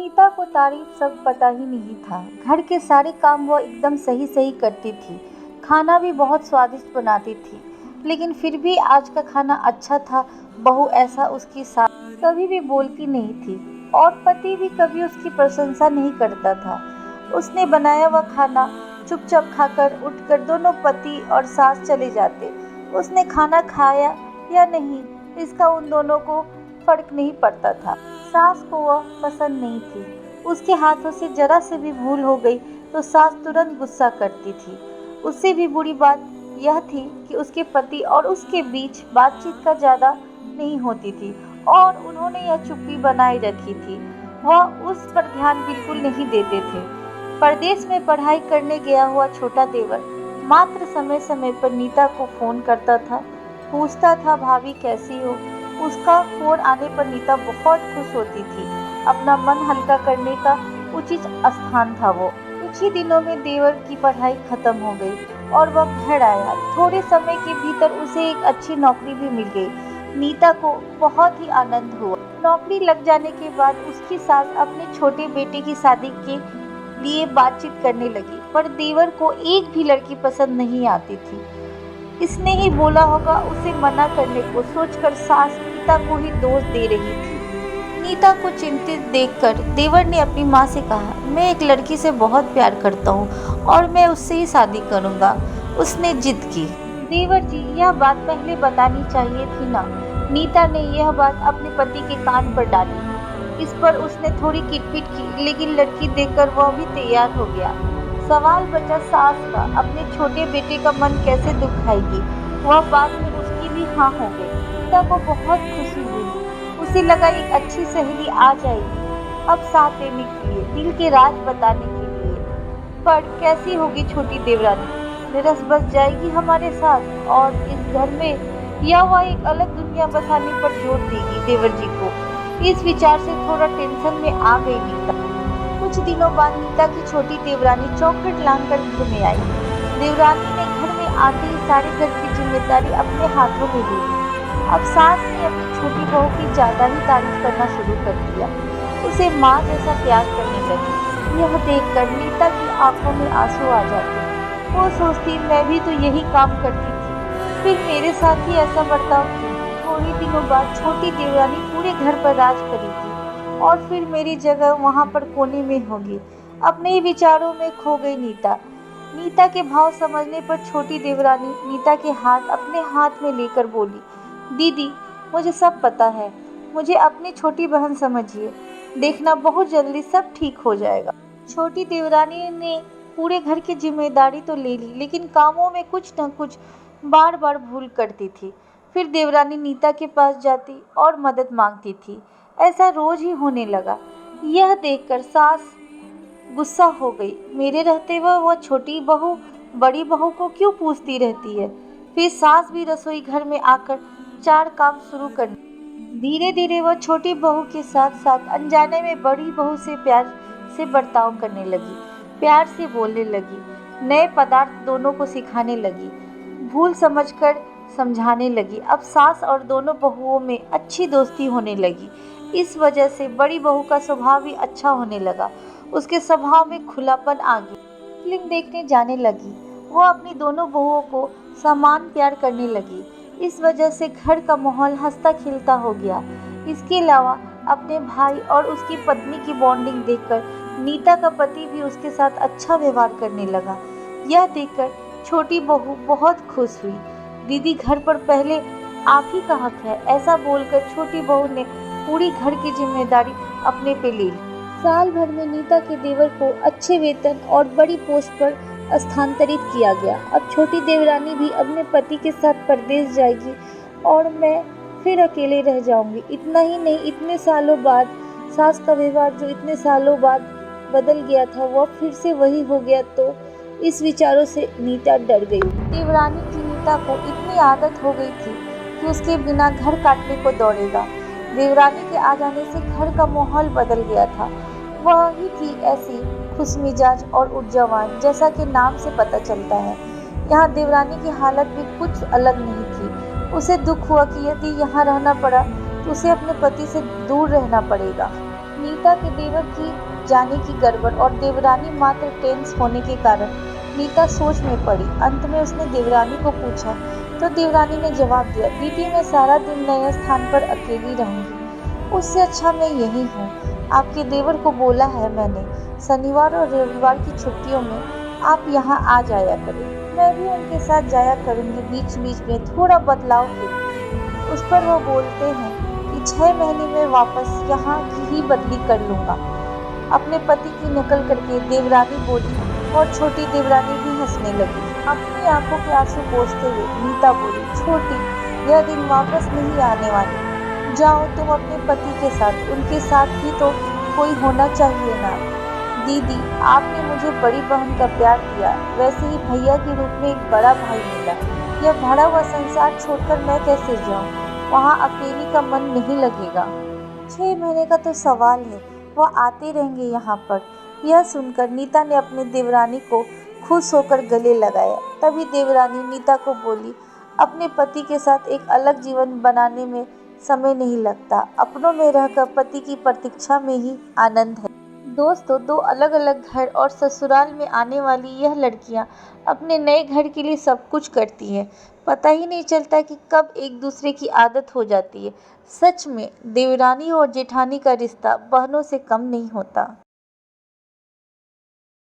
नीता को तारीफ सब पता ही नहीं था। घर के सारे काम वो एकदम सही सही करती थी। खाना भी बहुत स्वादिष्ट बनाती थी। लेकिन फिर भी आज का खाना अच्छा था। बहू ऐसा उसकी सास कभी भी बोलती नहीं थी और पति भी कभी उसकी प्रशंसा नहीं करता था। उसने बनाया हुआ खाना चुपचाप खाकर उठकर दोनों पति और सास चले जाते। उसने खाना खाया या नहीं इसका उन दोनों को फर्क नहीं पड़ता था। सास को वह पसंद नहीं थी। उसके हाथों से जरा से भी भूल हो गई तो सास तुरंत गुस्सा करती थी। उससे भी बुरी बात यह थी कि उसके पति और उसके बीच बातचीत का ज़्यादा नहीं होती थी और उन्होंने यह चुप्पी बनाए रखी थी। वह उस पर ध्यान बिल्कुल नहीं देते थे। परदेश में पढ़ाई करने गया हुआ छोटा देवर मात्र समय समय पर नीता को फोन करता था, पूछता था भाभी कैसी हो। उसका फोन आने पर नीता बहुत खुश होती थी। अपना मन हल्का करने का उचित स्थान था वो। कुछ ही दिनों में देवर की पढ़ाई खत्म हो गई और वह घर आया। थोड़े समय के भीतर उसे एक अच्छी नौकरी भी मिल गई। नीता को बहुत ही आनंद हुआ। नौकरी लग जाने के बाद उसकी सास अपने छोटे बेटे की शादी के लिए बातचीत करने लगी, पर देवर को एक भी लड़की पसंद नहीं आती थी। इसने ही बोला होगा उसे मना करने को सोचकर सास नीता को ही दोष दे रही थी। नीता को चिंतित देखकर देवर ने अपनी माँ से कहा, मैं एक लड़की से बहुत प्यार करता हूँ और मैं उससे ही शादी करूँगा। उसने जिद की। देवर जी, यह बात पहले बतानी चाहिए थी ना। नीता ने यह बात अपने पति के कान पर डाली। इस पर उसने थोड़ी किटपिट की, लेकिन लड़की देखकर वह भी तैयार हो गया। सवाल बचा सास का, अपने छोटे बेटे का मन कैसे दुखाएगी। वह बात में उसकी भी हाँ हो गई। नीता को बहुत खुशी हुई। उसे लगा एक अच्छी सहेली आ जाएगी अब साथ देने के लिए, दिल के राज बताने के लिए। पर कैसी होगी छोटी देवरानी, निरस बस जाएगी हमारे साथ और इस घर में, या वह एक अलग दुनिया बसाने पर जोर देगी देवर जी को। इस विचार से थोड़ा टेंशन में आ गई नीता। कुछ दिनों बाद नीता की छोटी देवरानी चौखट लांघकर घर में आई। देवरानी ने घर में आते ही सारे घर की जिम्मेदारी अपने हाथों में ले ली। अब सास ने अपनी छोटी बहू की ज्यादा ही तारीफ करना शुरू कर दिया। उसे माँ जैसा प्यार करने लगी। यह देखकर नीता की आंखों में आंसू आ जाते। वो सोचती, मैं भी तो यही काम करती थी, फिर मेरे साथ ही ऐसा बर्ताव क्यों। थोड़े दिनों बाद छोटी देवरानी पूरे घर पर राज करेगी और फिर मेरी जगह वहां पर कोने में होगी। अपने ही विचारों में खो गई नीता। नीता के भाव समझने पर छोटी देवरानी नीता के हाथ अपने हाथ में लेकर बोली, दीदी मुझे सब पता है, मुझे अपनी छोटी बहन समझिए, देखना बहुत जल्दी सब ठीक हो जाएगा। छोटी देवरानी ने पूरे घर की जिम्मेदारी तो ले ली, लेकिन कामों में कुछ न कुछ बार बार भूल करती थी। फिर देवरानी नीता के पास जाती और मदद मांगती थी। ऐसा रोज ही होने लगा। यह देखकर सास गुस्सा हो गई। मेरे रहते वह छोटी बहू बड़ी बहू को क्यों पूछती रहती है। फिर सास भी रसोई घर में आकर चार काम शुरू कर। धीरे धीरे वह छोटी बहू के साथ साथ अनजाने में बड़ी बहू से प्यार से बर्ताव करने लगी, प्यार से बोलने लगी, नए पदार्थ दोनों को सिखाने लगी, भूल समझकर समझाने लगी। अब सास और दोनों बहुओं में अच्छी दोस्ती होने लगी। इस वजह से बड़ी बहू का स्वभाव भी अच्छा होने लगा। उसके स्वभाव में खुलापन आ गया। फिल्म देखने जाने लगी। वो अपनी दोनों बहुओं को समान प्यार करने लगी। इस वजह से घर का माहौल हंसता खिलता हो गया। इसके अलावा अपने भाई और उसकी पत्नी की बॉन्डिंग देखकर नीता का पति भी उसके साथ अच्छा व्यवहार करने लगा। यह देखकर छोटी बहू बहुत खुश हुई। दीदी घर पर पहले आप ही का हक है, ऐसा बोलकर छोटी बहू ने पूरी घर की जिम्मेदारी अपने पे ले ली। साल भर में नीता के देवर को अच्छे वेतन और बड़ी पोस्ट पर स्थानांतरित किया गया। अब छोटी देवरानी भी अपने पति के साथ परदेश जाएगी और मैं फिर अकेले रह जाऊंगी। इतना ही नहीं, इतने सालों बाद सास का व्यवहार जो इतने सालों बाद बदल गया था वह फिर से वही हो गया। तो इस विचारों से नीता डर गई। देवरानी की नीता को इतनी आदत हो गई थी कि उसके बिना घर काटने को दौड़ेगा। देवरानी के आ जाने से घर का माहौल बदल गया था। वह ही थी ऐसी खुशमिजाज और ऊर्जावान, जैसा कि नाम से पता चलता है। यहाँ देवरानी की हालत भी कुछ अलग नहीं थी। उसे दुख हुआ कि यदि यहाँ रहना पड़ा तो उसे अपने पति से दूर रहना पड़ेगा। नीता के देवर की जाने की गड़बड़ और देवरानी मात्र टेंस होने के कारण नीता सोच में पड़ी। अंत में उसने देवरानी को पूछा तो देवरानी ने जवाब दिया, दीदी मैं सारा दिन नए स्थान पर अकेली रहूंगी, उससे अच्छा मैं यही हूँ। आपके देवर को बोला है मैंने, शनिवार और रविवार की छुट्टियों में आप यहाँ आ जाया करें। मैं भी उनके साथ जाया करूंगी, बीच बीच में थोड़ा बदलाव के लिए। उस पर वो बोलते हैं कि 6 महीने में वापस यहाँ की ही बदली कर लूंगा। अपने पति की नकल करके देवरानी बोली और छोटी देवरानी भी हंसने लगी। अपनी आंखों के आंसू पोंछते हुए नीता बोली, छोटी, यह दिन वापस नहीं आने वाले। जाओ तुम अपने पति के साथ, उनके साथ ही तो कोई होना चाहिए ना। दीदी आपने मुझे बड़ी बहन का प्यार दिया, वैसे ही भैया के रूप में एक बड़ा भाई मिला। यह भरा हुआ संसार छोड़कर मैं कैसे जाऊं? वहाँ अकेली का मन नहीं लगेगा। 6 महीने का तो सवाल है, वह आते रहेंगे यहाँ पर। यह सुनकर नीता ने अपने देवरानी को खुश होकर गले लगाया। तभी देवरानी नीता को बोली, अपने पति के साथ एक अलग जीवन बनाने में समय नहीं लगता, अपनों में रहकर पति की प्रतीक्षा में ही आनंद है। दोस्तों, दो अलग अलग घर और ससुराल में आने वाली यह लड़कियां अपने नए घर के लिए सब कुछ करती हैं। पता ही नहीं चलता कि कब एक दूसरे की आदत हो जाती है। सच में देवरानी और जेठानी का रिश्ता बहनों से कम नहीं होता।